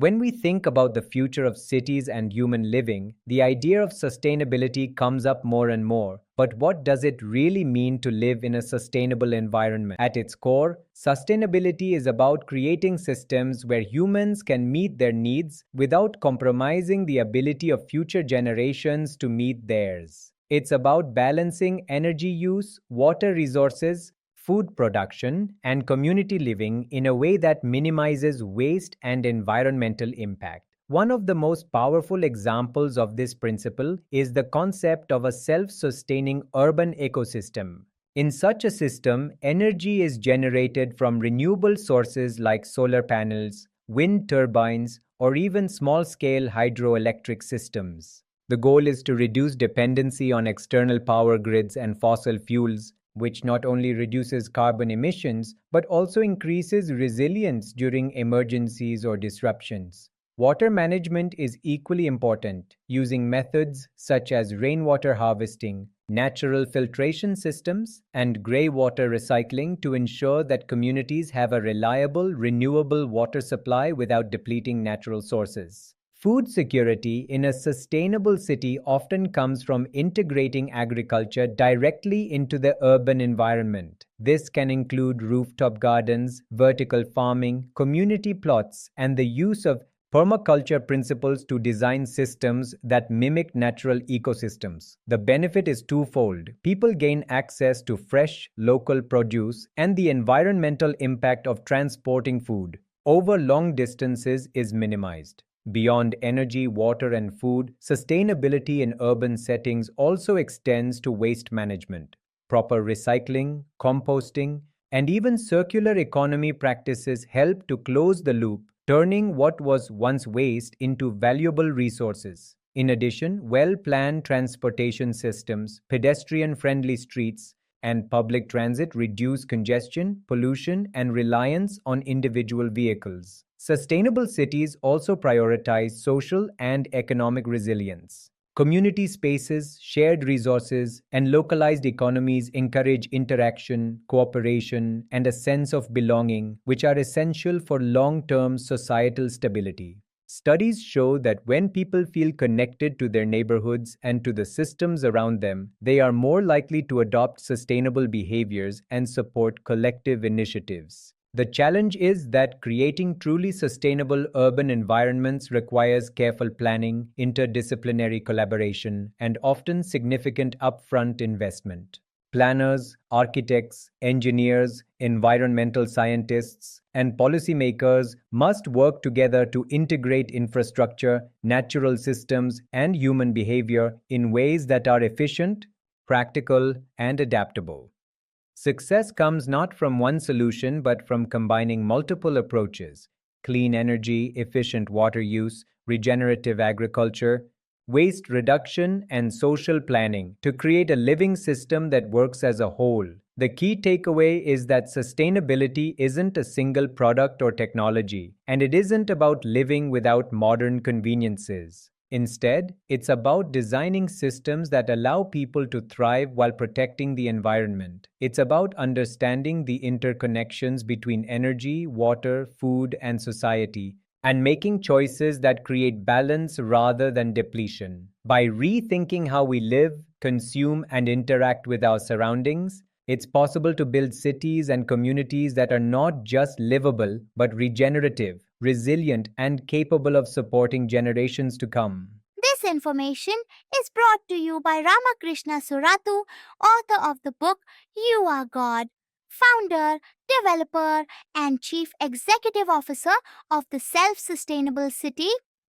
When we think about the future of cities and human living, the idea of sustainability comes up more and more. But what does it really mean to live in a sustainable environment? At its core, sustainability is about creating systems where humans can meet their needs without compromising the ability of future generations to meet theirs. It's about balancing energy use, water resources, food production, and community living in a way that minimizes waste and environmental impact. One of the most powerful examples of this principle is the concept of a self sustaining urban ecosystem. In such a system, energy is generated from renewable sources like solar panels, wind turbines, or even small scale hydroelectric systems. The goal is to reduce dependency on external power grids and fossil fuels, which not only reduces carbon emissions but also increases resilience during emergencies or disruptions. Water management is equally important, using methods such as rainwater harvesting, natural filtration systems, and grey water recycling to ensure that communities have a reliable, renewable water supply without depleting natural sources. Food security in a sustainable city often comes from integrating agriculture directly into the urban environment. This can include rooftop gardens, vertical farming, community plots, and the use of permaculture principles to design systems that mimic natural ecosystems. The benefit is twofold. People gain access to fresh, local produce, and the environmental impact of transporting food over long distances is minimized. Beyond energy, water, and food, sustainability in urban settings also extends to waste management. Proper recycling, composting, and even circular economy practices help to close the loop, turning what was once waste into valuable resources. In addition, well planned transportation systems, pedestrian friendly streets, and public transit reduce congestion, pollution, and reliance on individual vehicles. Sustainable cities also prioritize social and economic resilience. Community spaces, shared resources, and localized economies encourage interaction, cooperation, and a sense of belonging, which are essential for long term societal stability. Studies show that when people feel connected to their neighborhoods and to the systems around them, they are more likely to adopt sustainable behaviors and support collective initiatives. The challenge is that creating truly sustainable urban environments requires careful planning, interdisciplinary collaboration, and often significant upfront investment. Planners, architects, engineers, environmental scientists, and policymakers must work together to integrate infrastructure, natural systems, and human behavior in ways that are efficient, practical, and adaptable. Success comes not from one solution but from combining multiple approaches: clean energy, efficient water use, regenerative agriculture, waste reduction, and social planning to create a living system that works as a whole. The key takeaway is that sustainability isn't a single product or technology, and it isn't about living without modern conveniences. Instead, it's about designing systems that allow people to thrive while protecting the environment. It's about understanding the interconnections between energy, water, food, and society, and making choices that create balance rather than depletion. By rethinking how we live, consume, and interact with our surroundings, it's possible to build cities and communities that are not just livable, but regenerative, resilient, and capable of supporting generations to come. This information is brought to you by Ramakrishna Surathu, author of the book You Are God, founder, developer, and chief executive officer of the self sustainable city